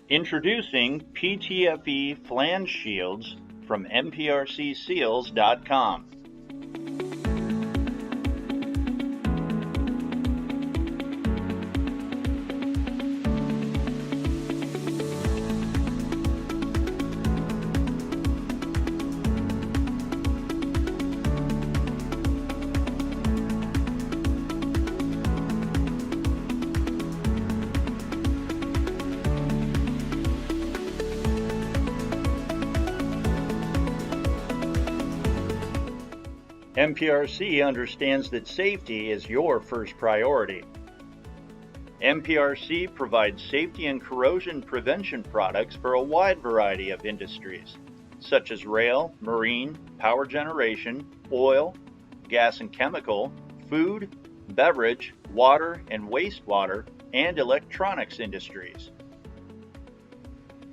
Introducing PTFE flange shields from MPRCseals.com. MPRC understands that safety is your first priority. MPRC provides safety and corrosion prevention products for a wide variety of industries, such as rail, marine, power generation, oil, gas and chemical, food, beverage, water and wastewater, and electronics industries.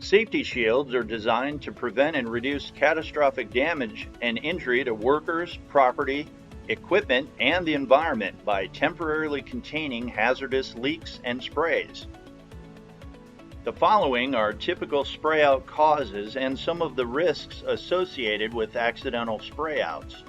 Safety shields are designed to prevent and reduce catastrophic damage and injury to workers, property, equipment, and the environment by temporarily containing hazardous leaks and sprays. The following are typical spray-out causes and some of the risks associated with accidental spray-outs.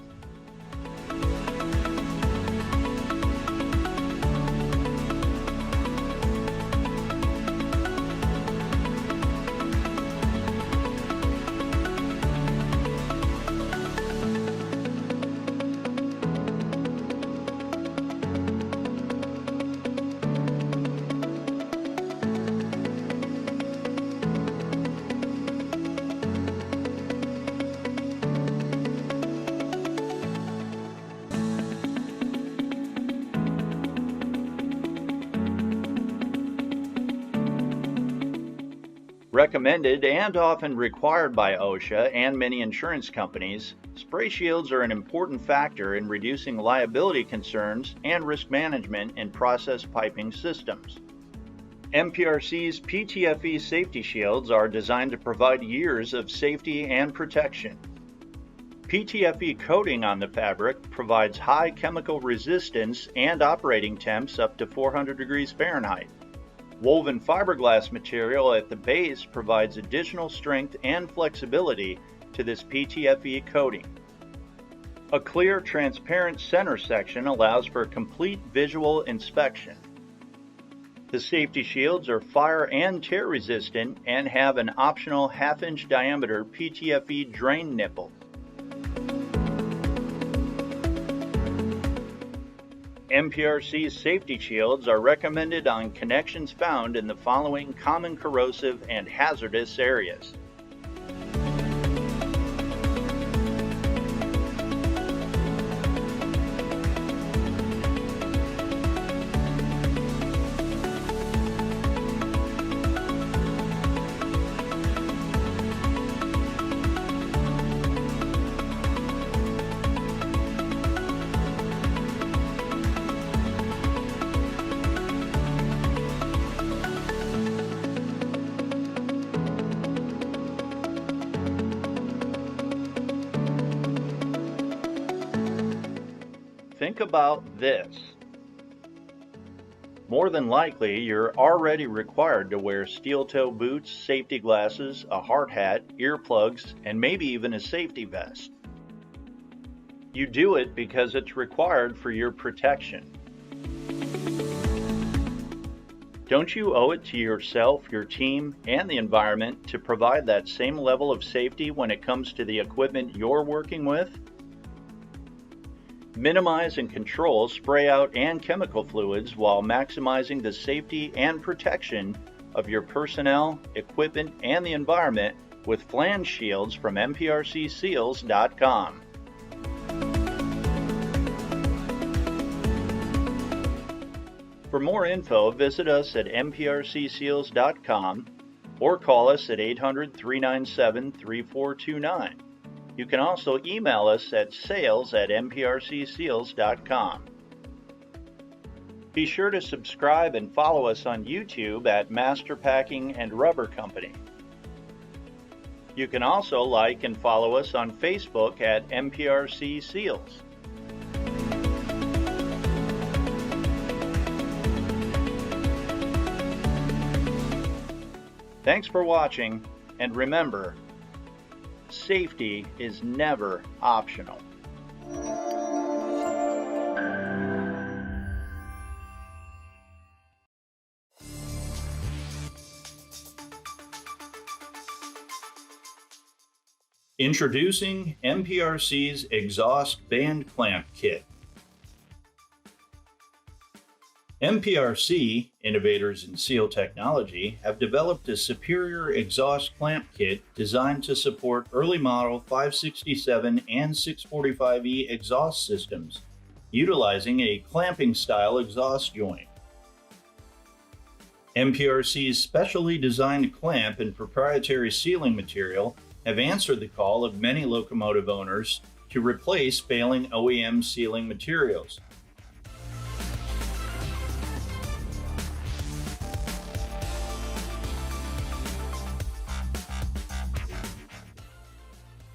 Recommended and often required by OSHA and many insurance companies, spray shields are an important factor in reducing liability concerns and risk management in process piping systems. MPRC's PTFE safety shields are designed to provide years of safety and protection. PTFE coating on the fabric provides high chemical resistance and operating temps up to 400 degrees Fahrenheit. Woven fiberglass material at the base provides additional strength and flexibility to this PTFE coating. A clear, transparent center section allows for complete visual inspection. The safety shields are fire and tear resistant and have an optional half-inch diameter PTFE drain nipple. MPRC safety shields are recommended on connections found in the following common corrosive and hazardous areas. Think about this. More than likely, you're already required to wear steel-toe boots, safety glasses, a hard hat, earplugs, and maybe even a safety vest. You do it because it's required for your protection. Don't you owe it to yourself, your team, and the environment to provide that same level of safety when it comes to the equipment you're working with? Minimize and control spray-out and chemical fluids while maximizing the safety and protection of your personnel, equipment, and the environment with flange shields from MPRCseals.com. For more info, visit us at MPRCseals.com or call us at 800-397-3429. You can also email us at sales@mprcseals.com. Be sure to subscribe and follow us on YouTube at Master Packing and Rubber Company. You can also like and follow us on Facebook at MPRC Seals. Thanks for watching, and remember, safety is never optional. Introducing MPRC's Exhaust Band Clamp Kit. MPRC, innovators in seal technology, have developed a superior exhaust clamp kit designed to support early model 567 and 645E exhaust systems, utilizing a clamping style exhaust joint. MPRC's specially designed clamp and proprietary sealing material have answered the call of many locomotive owners to replace failing OEM sealing materials.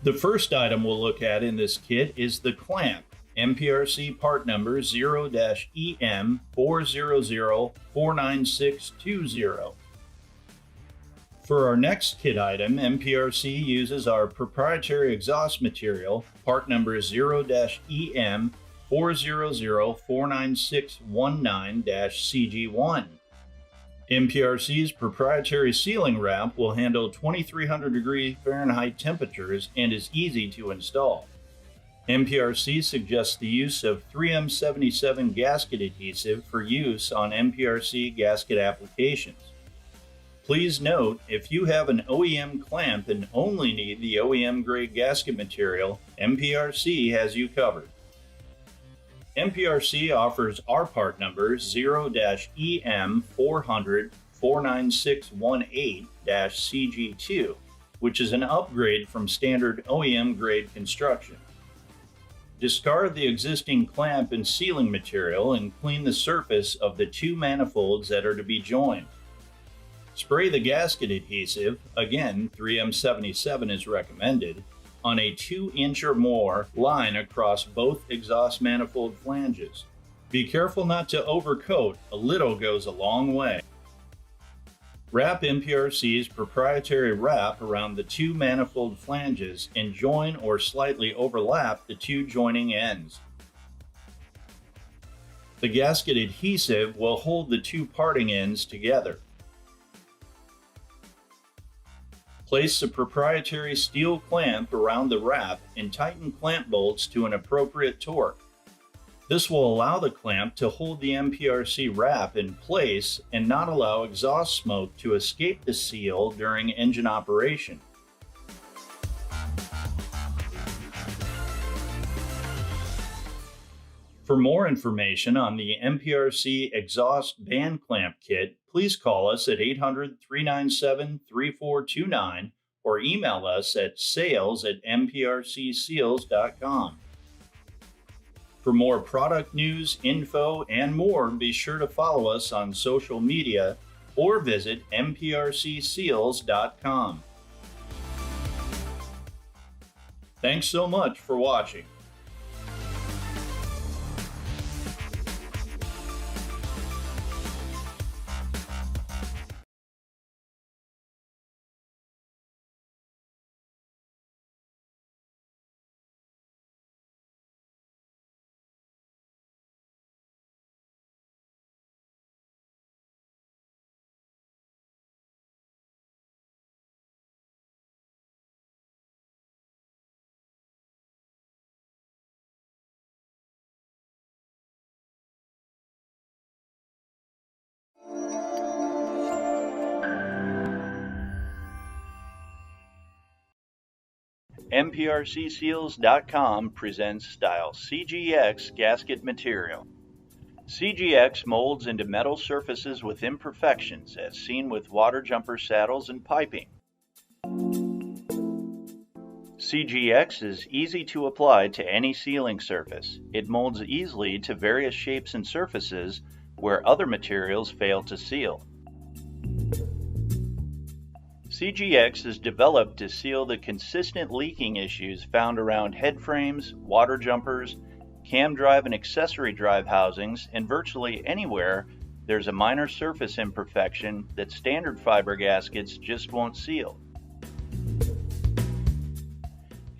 The first item we'll look at in this kit is the clamp, MPRC part number 0-EM400-49620. For our next kit item, MPRC uses our proprietary exhaust material, part number 0-EM400-49619-CG1. MPRC's proprietary sealing wrap will handle 2300 degree Fahrenheit temperatures and is easy to install. MPRC suggests the use of 3M77 gasket adhesive for use on MPRC gasket applications. Please note, if you have an OEM clamp and only need the OEM grade gasket material, MPRC has you covered. MPRC offers our part number 0-EM400-49618-CG2, which is an upgrade from standard OEM grade construction. Discard the existing clamp and sealing material and clean the surface of the two manifolds that are to be joined. Spray the gasket adhesive, again 3M77 is recommended, on a 2-inch or more line across both exhaust manifold flanges. Be careful not to overcoat, a little goes a long way. Wrap MPRC's proprietary wrap around the two manifold flanges and join or slightly overlap the two joining ends. The gasket adhesive will hold the two parting ends together. Place the proprietary steel clamp around the wrap and tighten clamp bolts to an appropriate torque. This will allow the clamp to hold the MPRC wrap in place and not allow exhaust smoke to escape the seal during engine operation. For more information on the MPRC Exhaust Band Clamp Kit, please call us at 800-397-3429 or email us at sales@mprcseals.com. For more product news, info, and more, be sure to follow us on social media or visit mprcseals.com. Thanks so much for watching. MPRCseals.com presents Style CGX gasket material. CGX molds into metal surfaces with imperfections as seen with water jumper saddles and piping. CGX is easy to apply to any sealing surface. It molds easily to various shapes and surfaces where other materials fail to seal. CGX is developed to seal the consistent leaking issues found around head frames, water jumpers, cam drive and accessory drive housings, and virtually anywhere There's a minor surface imperfection that standard fiber gaskets just won't seal.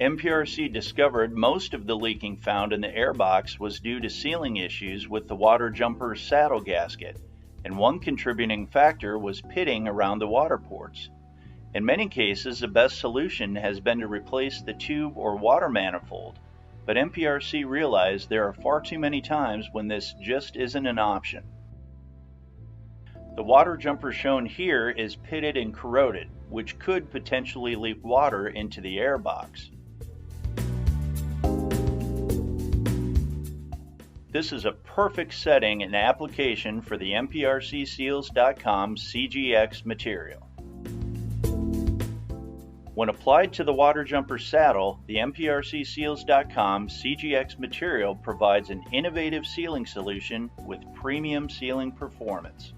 MPRC discovered most of the leaking found in the airbox was due to sealing issues with the water jumper saddle gasket, and one contributing factor was pitting around the water ports. In many cases, the best solution has been to replace the tube or water manifold, but MPRC realized there are far too many times when this just isn't an option. The water jumper shown here is pitted and corroded, which could potentially leak water into the airbox. This is a perfect setting and application for the MPRCSeals.com CGX material. When applied to the water jumper saddle, the MPRCSeals.com CGX material provides an innovative sealing solution with premium sealing performance.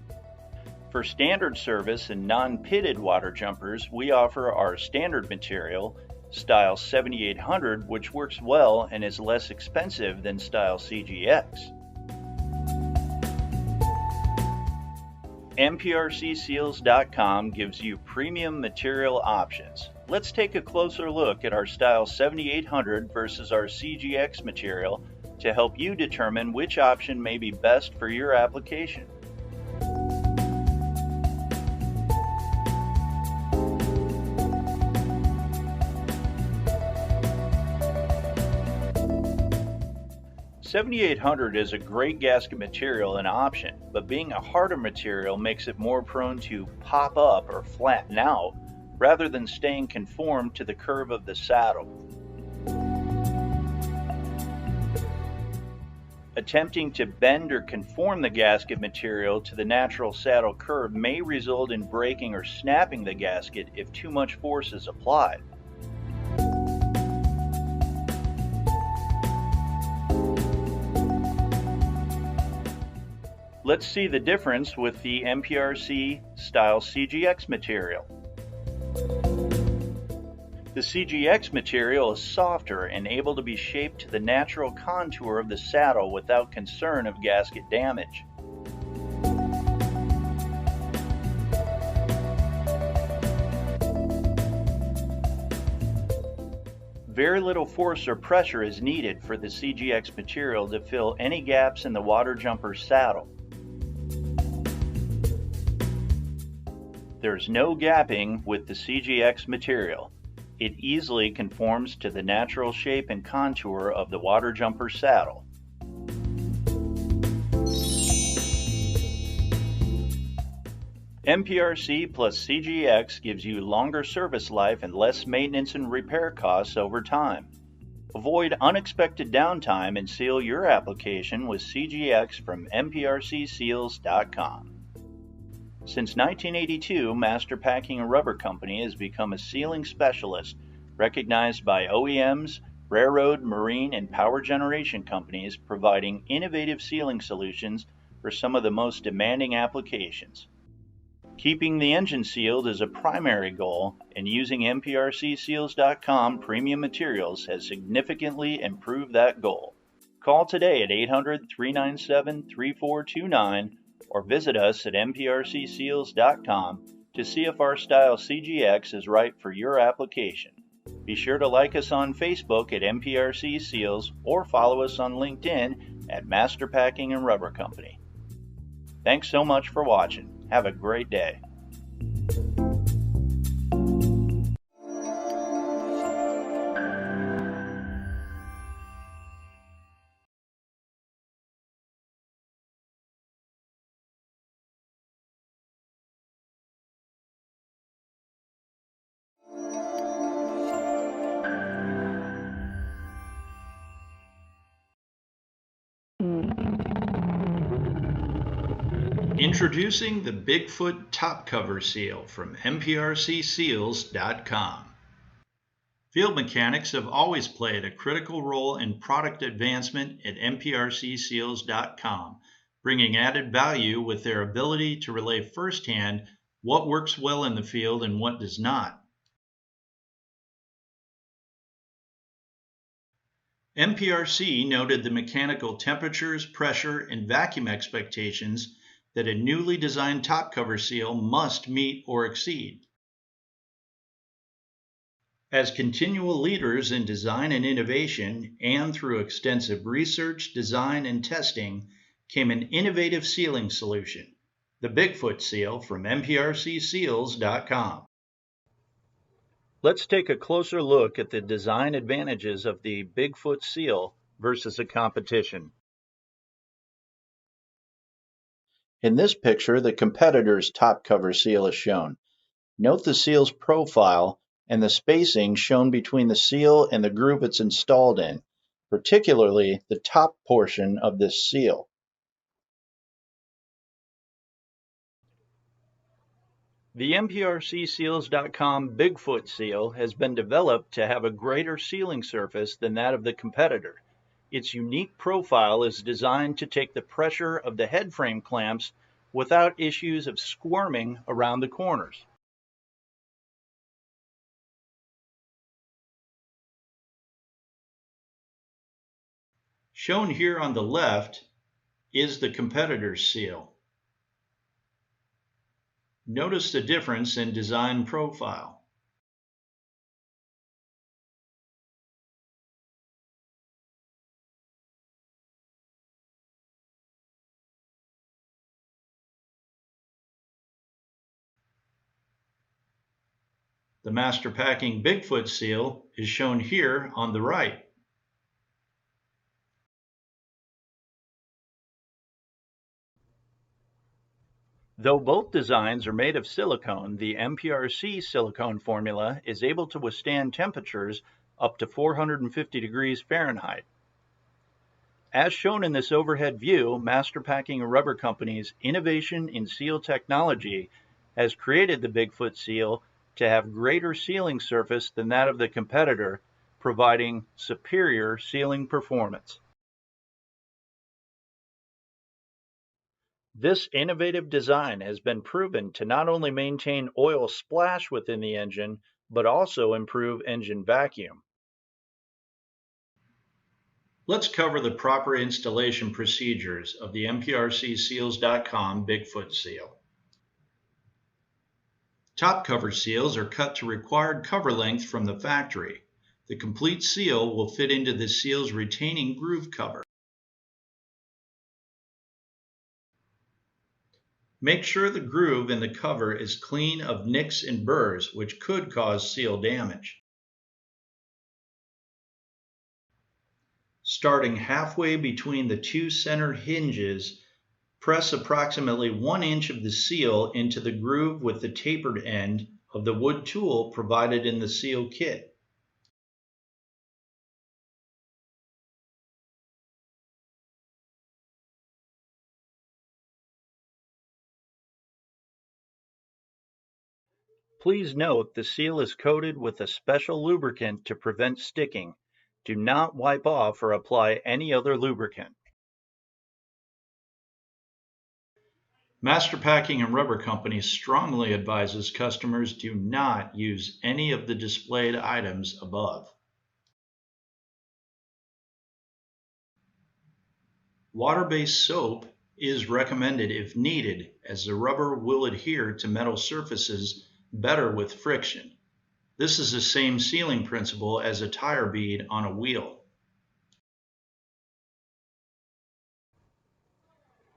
For standard service and non-pitted water jumpers, we offer our standard material, Style 7800, which works well and is less expensive than Style CGX. MPRCSeals.com gives you premium material options. Let's take a closer look at our Style 7800 versus our CGX material to help you determine which option may be best for your application. $7,800 is a great gasket material and option, but being a harder material makes it more prone to pop up or flatten out rather than staying conformed to the curve of the saddle. Attempting to bend or conform the gasket material to the natural saddle curve may result in breaking or snapping the gasket if too much force is applied. Let's see the difference with the MPRC Style CGX material. The CGX material is softer and able to be shaped to the natural contour of the saddle without concern of gasket damage. Very little force or pressure is needed for the CGX material to fill any gaps in the water jumper saddle. There's no gapping with the CGX material. It easily conforms to the natural shape and contour of the water jumper saddle. MPRC plus CGX gives you longer service life and less maintenance and repair costs over time. Avoid unexpected downtime and seal your application with CGX from MPRCSeals.com. Since 1982, Master Packing and Rubber Company has become a sealing specialist recognized by OEMs, railroad, marine, and power generation companies, providing innovative sealing solutions for some of the most demanding applications. Keeping the engine sealed is a primary goal, and using MPRCSeals.com premium materials has significantly improved that goal. Call today at 800-397-3429 or visit us at MPRCSeals.com to see if our Style CGX is right for your application. Be sure to like us on Facebook at MPRC Seals or follow us on LinkedIn at Master Packing and Rubber Company. Thanks so much for watching. Have a great day. Introducing the Bigfoot Top Cover Seal from MPRCSeals.com. Field mechanics have always played a critical role in product advancement at MPRCSeals.com, bringing added value with their ability to relay firsthand what works well in the field and what does not. MPRC noted the mechanical temperatures, pressure, and vacuum expectations that a newly designed top cover seal must meet or exceed. As continual leaders in design and innovation, and through extensive research, design, and testing, came an innovative sealing solution, the Bigfoot Seal from MPRCSeals.com. Let's take a closer look at the design advantages of the Bigfoot Seal versus the competition. In this picture, the competitor's top cover seal is shown. Note the seal's profile and the spacing shown between the seal and the groove it's installed in, particularly the top portion of this seal. The MPRCSeals.com Bigfoot Seal has been developed to have a greater sealing surface than that of the competitor. Its unique profile is designed to take the pressure of the head frame clamps without issues of squirming around the corners. Shown here on the left is the competitor's seal. Notice the difference in design profile. The Master Packing Bigfoot seal is shown here on the right. Though both designs are made of silicone, the MPRC silicone formula is able to withstand temperatures up to 450 degrees Fahrenheit. As shown in this overhead view, Master Packing Rubber Company's innovation in seal technology has created the Bigfoot Seal to have greater sealing surface than that of the competitor, providing superior sealing performance. This innovative design has been proven to not only maintain oil splash within the engine, but also improve engine vacuum. Let's cover the proper installation procedures of the MPRCSeals.com Bigfoot Seal. Top cover seals are cut to required cover length from the factory. The complete seal will fit into the seal's retaining groove cover. Make sure the groove in the cover is clean of nicks and burrs, which could cause seal damage. Starting halfway between the two center hinges, press approximately 1 inch of the seal into the groove with the tapered end of the wood tool provided in the seal kit. Please note the seal is coated with a special lubricant to prevent sticking. Do not wipe off or apply any other lubricant. Master Packing and Rubber Company strongly advises customers do not use any of the displayed items above. Water-based soap is recommended if needed, as the rubber will adhere to metal surfaces better with friction. This is the same sealing principle as a tire bead on a wheel.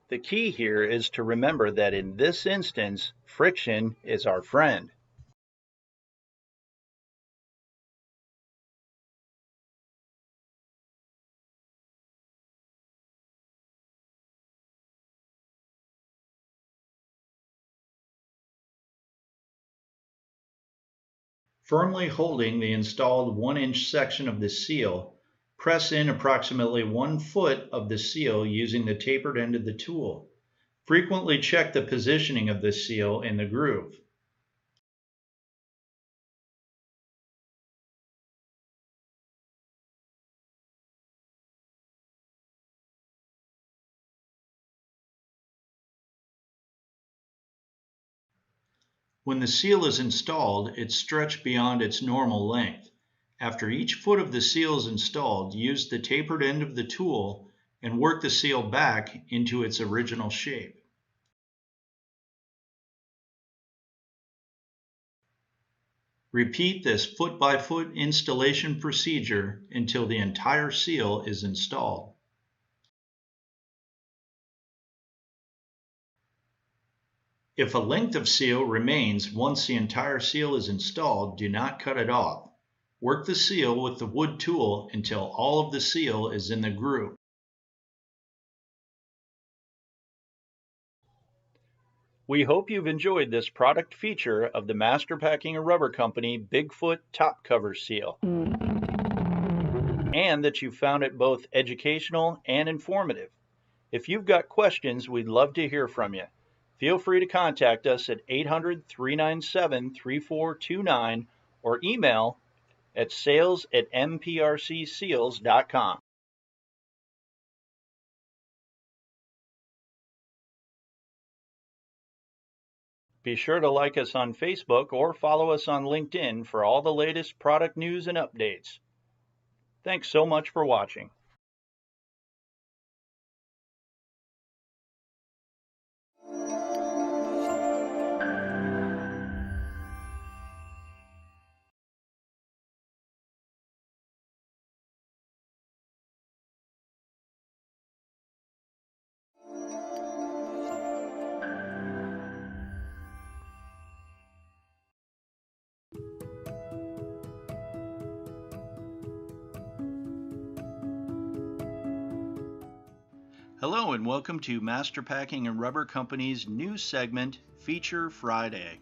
The key here is to remember that in this instance, friction is our friend. Firmly holding the installed 1-inch section of the seal, press in approximately 1 foot of the seal using the tapered end of the tool. Frequently check the positioning of the seal in the groove. When the seal is installed, it's stretched beyond its normal length. After each foot of the seal is installed, use the tapered end of the tool and work the seal back into its original shape. Repeat this foot-by-foot installation procedure until the entire seal is installed. If a length of seal remains once the entire seal is installed, do not cut it off. Work the seal with the wood tool until all of the seal is in the groove. We hope you've enjoyed this product feature of the Master Packing and Rubber Company Bigfoot Top Cover Seal, and that you found it both educational and informative. If you've got questions, we'd love to hear from you. Feel free to contact us at 800-397-3429 or email at sales@mprcseals.com. Be sure to like us on Facebook or follow us on LinkedIn for all the latest product news and updates. Thanks so much for watching. Hello and welcome to Master Packing and Rubber Company's new segment, Feature Friday.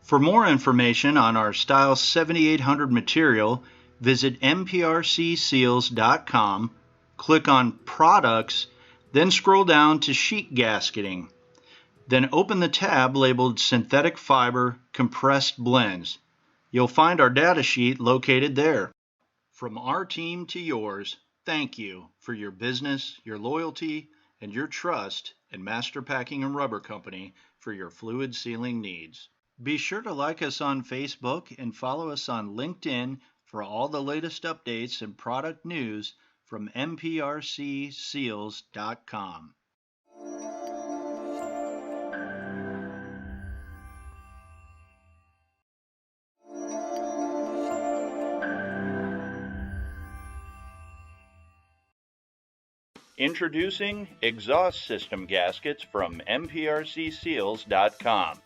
For more information on our Style 7800 material, visit MPRCseals.com, click on Products, then scroll down to Sheet Gasketing. Then open the tab labeled Synthetic Fiber Compressed Blends. You'll find our data sheet located there. From our team to yours, thank you for your business, your loyalty, and your trust in Master Packing and Rubber Company for your fluid sealing needs. Be sure to like us on Facebook and follow us on LinkedIn for all the latest updates and product news from MPRCseals.com. Introducing exhaust system gaskets from MPRCseals.com.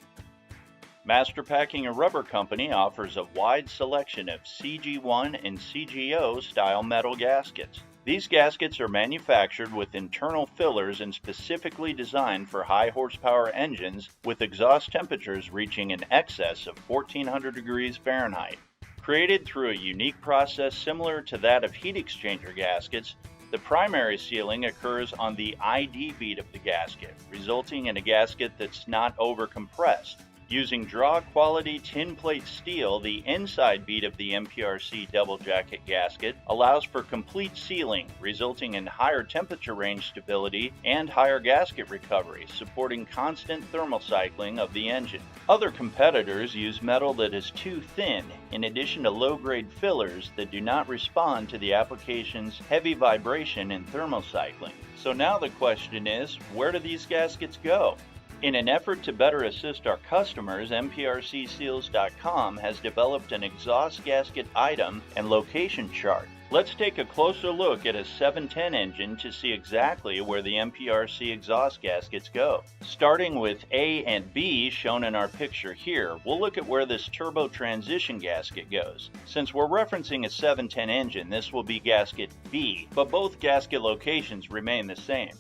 Master Packing and Rubber Company offers a wide selection of CG1 and CGO style metal gaskets. These gaskets are manufactured with internal fillers and specifically designed for high horsepower engines with exhaust temperatures reaching in excess of 1400 degrees Fahrenheit. Created through a unique process similar to that of heat exchanger gaskets, the primary sealing occurs on the ID bead of the gasket, resulting in a gasket that's not overcompressed. Using draw-quality tin plate steel, the inside bead of the MPRC double jacket gasket allows for complete sealing, resulting in higher temperature range stability and higher gasket recovery, supporting constant thermal cycling of the engine. Other competitors use metal that is too thin, in addition to low-grade fillers that do not respond to the application's heavy vibration and thermal cycling. So now the question is, where do these gaskets go? In an effort to better assist our customers, MPRCseals.com has developed an exhaust gasket item and location chart. Let's take a closer look at a 710 engine to see exactly where the MPRC exhaust gaskets go. Starting with A and B shown in our picture here, we'll look at where this turbo transition gasket goes. Since we're referencing a 710 engine, this will be gasket B, but both gasket locations remain the same.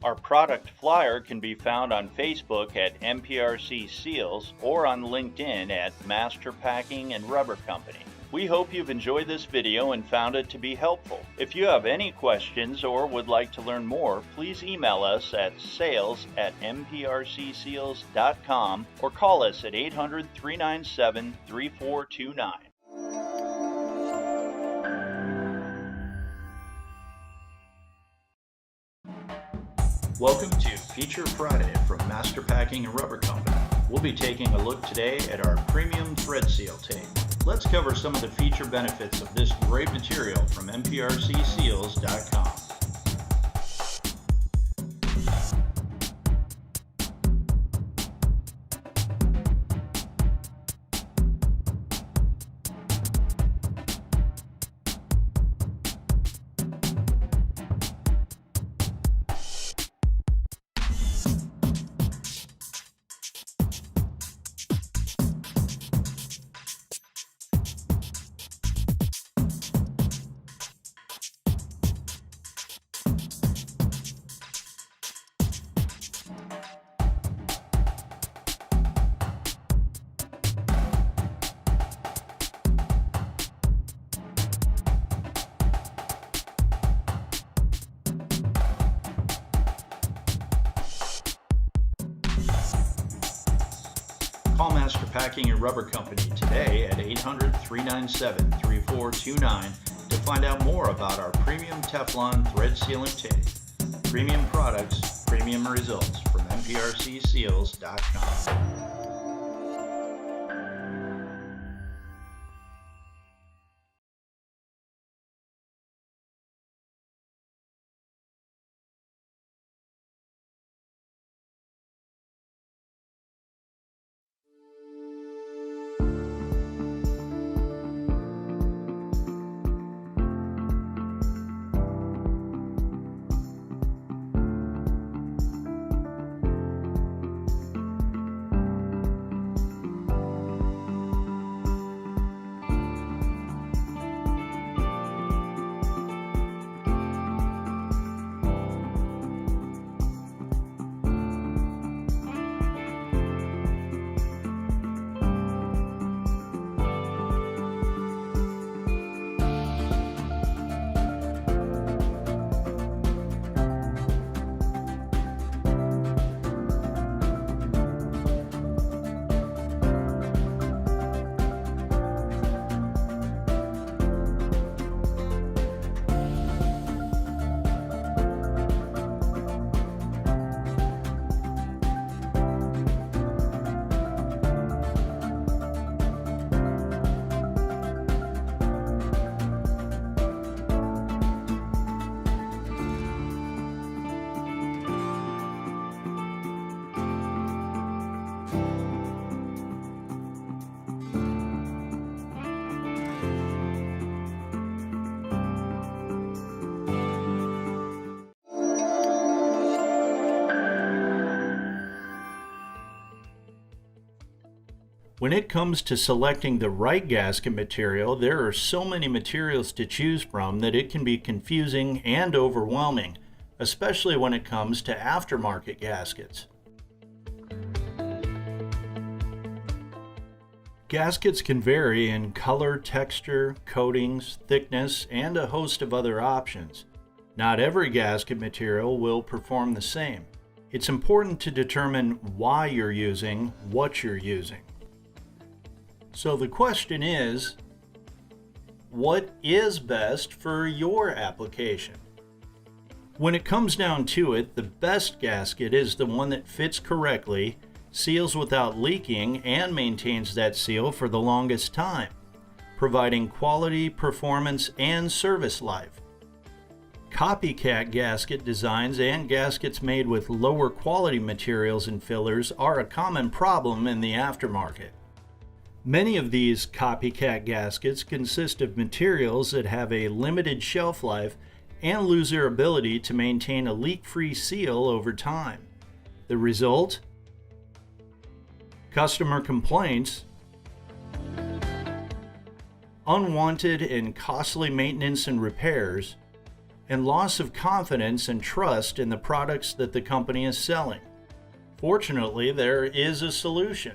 Our product flyer can be found on Facebook at MPRC Seals or on LinkedIn at Master Packing and Rubber Company. We hope you've enjoyed this video and found it to be helpful. If you have any questions or would like to learn more, please email us at sales@mprcseals.com or call us at 800-397-3429. Welcome to Feature Friday from Master Packing and Rubber Company. We'll be taking a look today at our premium thread seal tape. Let's cover some of the feature benefits of this great material from MPRCseals.com. Call Master Packing and Rubber Company today at 800-397-3429 to find out more about our premium Teflon thread sealing tape. Premium products, premium results from MPRCseals.com. When it comes to selecting the right gasket material, there are so many materials to choose from that it can be confusing and overwhelming, especially when it comes to aftermarket gaskets. Gaskets can vary in color, texture, coatings, thickness, and a host of other options. Not every gasket material will perform the same. It's important to determine why you're using what you're using. So the question is, what is best for your application? When it comes down to it, the best gasket is the one that fits correctly, seals without leaking, and maintains that seal for the longest time, providing quality, performance, and service life. Copycat gasket designs and gaskets made with lower quality materials and fillers are a common problem in the aftermarket. Many of these copycat gaskets consist of materials that have a limited shelf life and lose their ability to maintain a leak-free seal over time. The result? Customer complaints, unwanted and costly maintenance and repairs, and loss of confidence and trust in the products that the company is selling. Fortunately, there is a solution.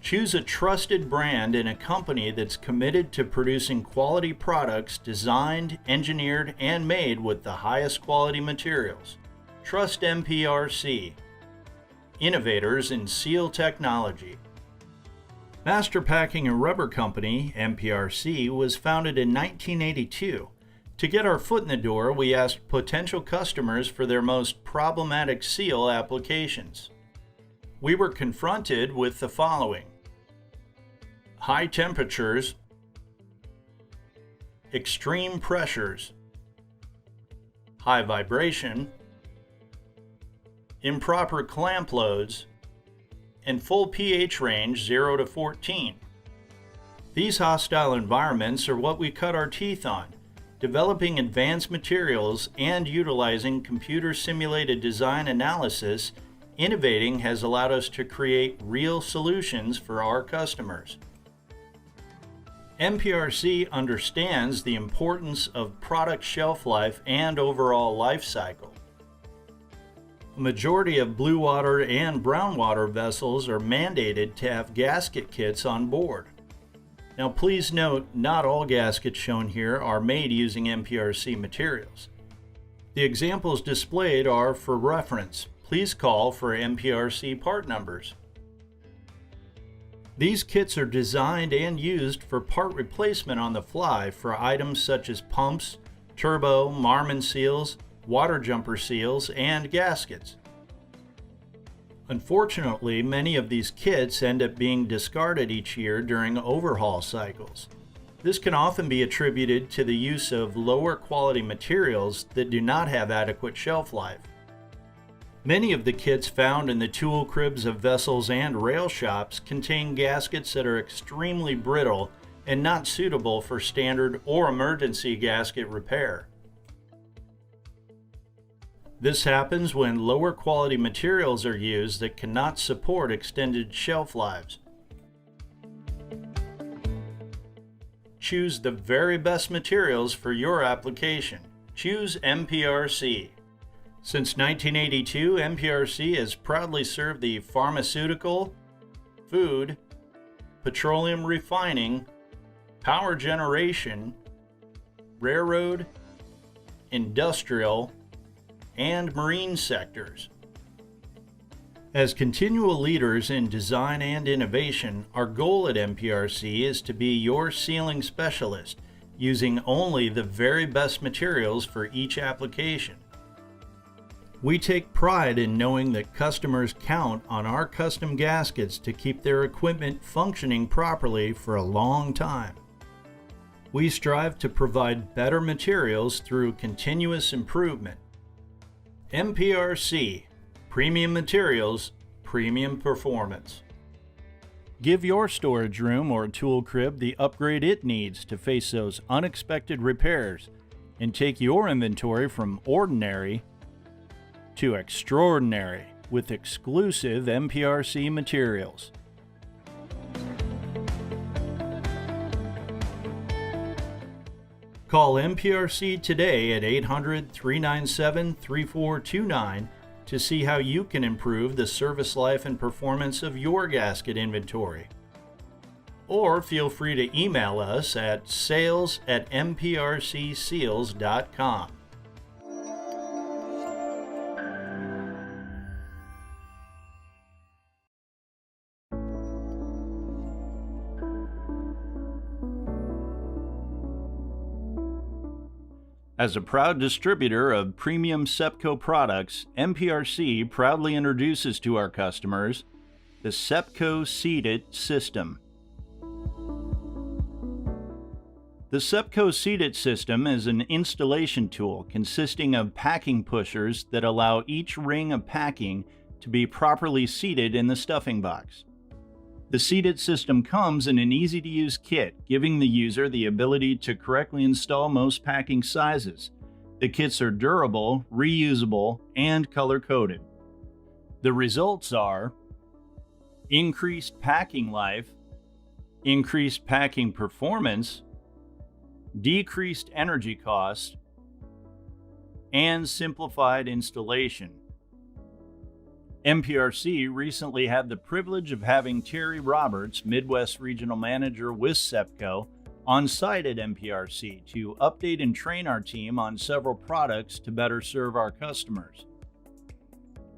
Choose a trusted brand and a company that's committed to producing quality products designed, engineered, and made with the highest quality materials. Trust MPRC, innovators in seal technology. Master Packing and Rubber Company, MPRC, was founded in 1982. To get our foot in the door, we asked potential customers for their most problematic seal applications. We were confronted with the following: high temperatures, extreme pressures, high vibration, improper clamp loads, and full pH range 0 to 14. These hostile environments are what we cut our teeth on, developing advanced materials and utilizing computer-simulated design analysis. Innovating has allowed us to create real solutions for our customers. MPRC understands the importance of product shelf life and overall life cycle. A majority of blue water and brown water vessels are mandated to have gasket kits on board. Now please note, not all gaskets shown here are made using MPRC materials. The examples displayed are for reference. Please call for MPRC part numbers. These kits are designed and used for part replacement on the fly for items such as pumps, turbo, Marmon seals, water jumper seals, and gaskets. Unfortunately, many of these kits end up being discarded each year during overhaul cycles. This can often be attributed to the use of lower quality materials that do not have adequate shelf life. Many of the kits found in the tool cribs of vessels and rail shops contain gaskets that are extremely brittle and not suitable for standard or emergency gasket repair. This happens when lower quality materials are used that cannot support extended shelf lives. Choose the very best materials for your application. Choose MPRC. Since 1982, MPRC has proudly served the pharmaceutical, food, petroleum refining, power generation, railroad, industrial, and marine sectors. As continual leaders in design and innovation, our goal at MPRC is to be your sealing specialist, using only the very best materials for each application. We take pride in knowing that customers count on our custom gaskets to keep their equipment functioning properly for a long time. We strive to provide better materials through continuous improvement. MPRC, premium materials, premium performance. Give your storage room or tool crib the upgrade it needs to face those unexpected repairs and take your inventory from ordinary to extraordinary with exclusive MPRC materials. Call MPRC today at 800-397-3429 to see how you can improve the service life and performance of your gasket inventory. Or feel free to email us at sales@mprcseals.com. As a proud distributor of premium SEPCO products, MPRC proudly introduces to our customers the SEPCO Seat-It system. The SEPCO Seat-It system is an installation tool consisting of packing pushers that allow each ring of packing to be properly seated in the stuffing box. The Seat-It system comes in an easy-to-use kit, giving the user the ability to correctly install most packing sizes. The kits are durable, reusable, and color-coded. The results are increased packing life, increased packing performance, decreased energy costs, and simplified installation. MPRC recently had the privilege of having Terry Roberts, Midwest Regional Manager with SEPCO, on site at MPRC to update and train our team on several products to better serve our customers.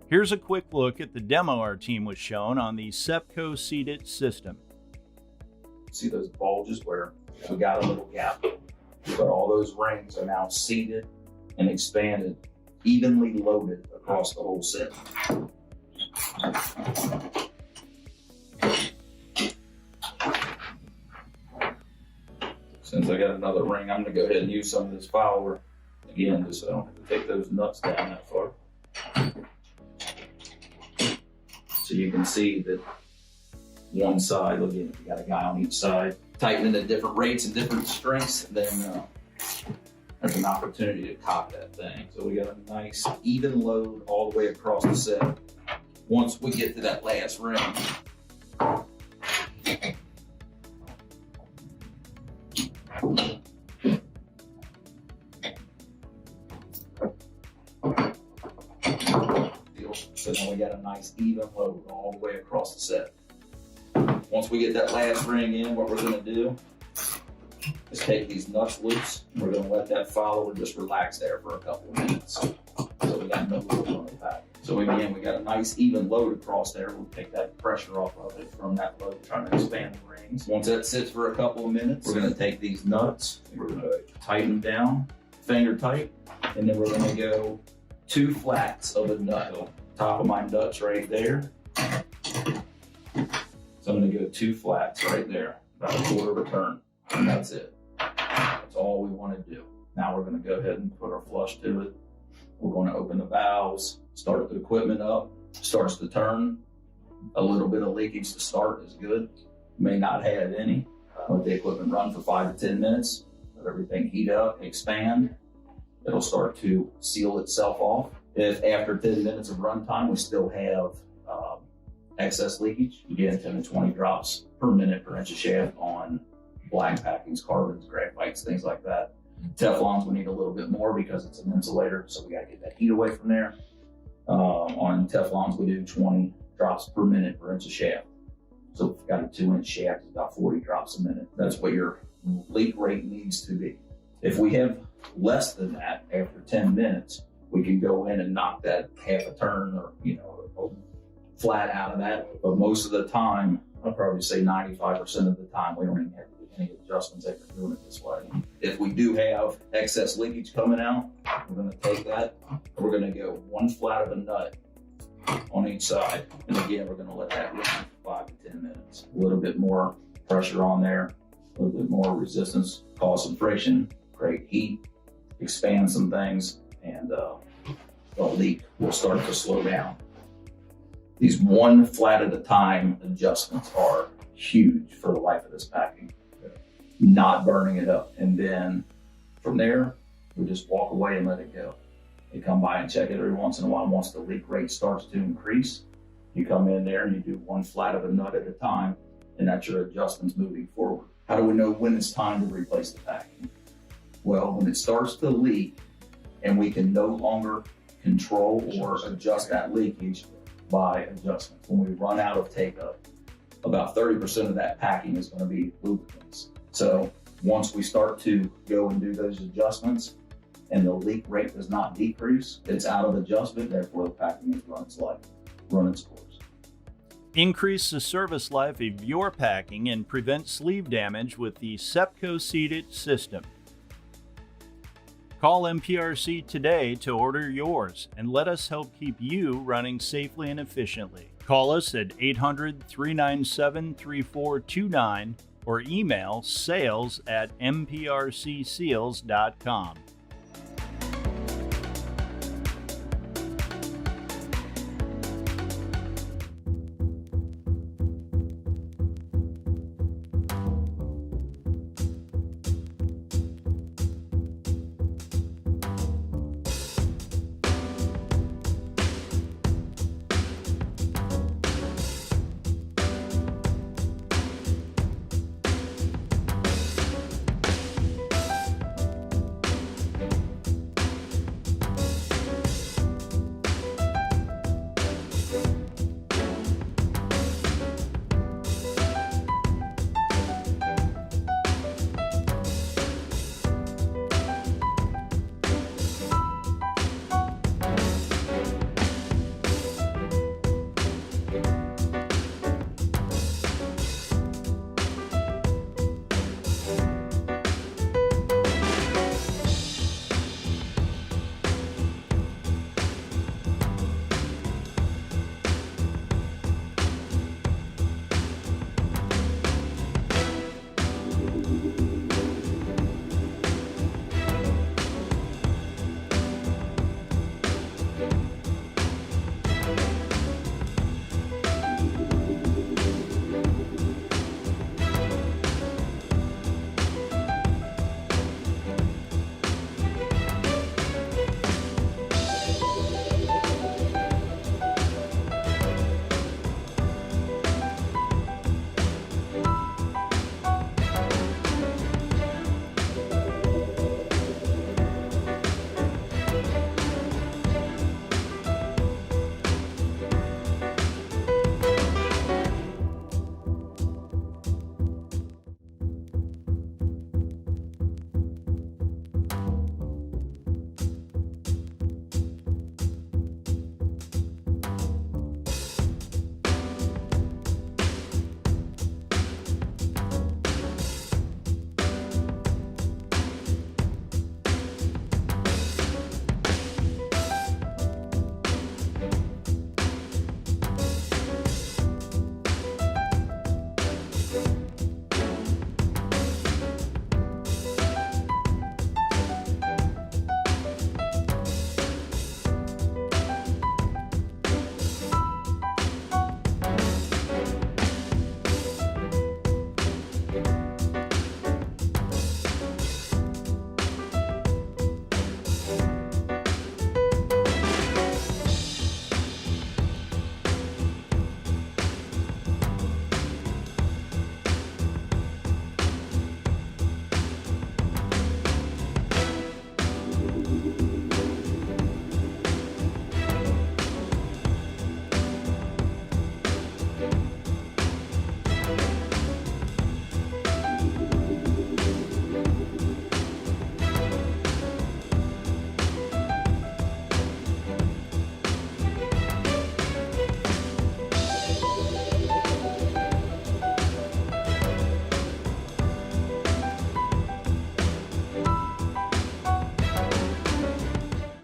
Here's a quick look at the demo our team was shown on the SEPCO Seat-It system. See those bulges where we got a little gap, but all those rings are now seated and expanded, evenly loaded across the whole set. Since I got another ring, I'm gonna go ahead and use some of this follower again, just so I don't have to take those nuts down that far. So you can see that one side, again, if you got a guy on each side, tightening at different rates and different strengths, then there's an opportunity to cock that thing. So we got a nice even load all the way across the set. Once we get to that last ring, so then we got a nice even load all the way across the set. Once we get that last ring in, what we're gonna do is take these nuts loose. We're gonna let that follower just relax there for a couple of minutes. So we got no load on the pack. So again, we got a nice even load across there. We'll take that pressure off of it from that load, trying to expand the rings. Once that sits for a couple of minutes, we're gonna take these nuts and we're gonna tighten them down, finger tight, and then we're gonna go 2 flats of a nut. So top of my nuts right there. So I'm gonna go 2 flats right there, about a quarter of a turn, and that's it. That's all we wanna do. Now we're gonna go ahead and put our flush to it. We're gonna open the valves, start the equipment up, starts to turn. A little bit of leakage to start is good. May not have any. Let the equipment run for 5 to 10 minutes. Let everything heat up, expand. It'll start to seal itself off. If after 10 minutes of runtime, we still have excess leakage, again, 10 to 20 drops per minute per inch of shaft on black packings, carbons, graphites, things like that. Teflons, we need a little bit more because it's an insulator, so we gotta get that heat away from there. On Teflons, we do 20 drops per minute per inch of shaft. So if you've got a 2-inch shaft, it's about 40 drops a minute. That's what your leak rate needs to be. If we have less than that after 10 minutes, we can go in and knock that half a turn or, flat out of that. But most of the time, I'd probably say 95% of the time, we don't even have to do any adjustments after doing it this way. If we do have excess leakage coming out, we're gonna take that, and we're gonna go 1 flat of a nut on each side. And again, we're gonna let that run for 5 to 10 minutes. A little bit more pressure on there, a little bit more resistance, cause some friction, create heat, expand some things, and the leak will start to slow down. These 1 flat at a time adjustments are huge for the life of this packing. Not burning it up. And then from there, we just walk away and let it go. You come by and check it every once in a while. Once the leak rate starts to increase, you come in there and you do 1 flat of a nut at a time, and that's your adjustments moving forward. How do we know when it's time to replace the packing? Well, when it starts to leak and we can no longer control or adjust that leakage by adjustments, when we run out of take-up, about 30% of that packing is going to be lubricants. So once we start to go and do those adjustments and the leak rate does not decrease, it's out of adjustment, therefore the packing is run its course. Increase the service life of your packing and prevent sleeve damage with the Sepco seated system. Call MPRC today to order yours and let us help keep you running safely and efficiently. Call us at 800-397-3429 or email sales@mprcseals.com.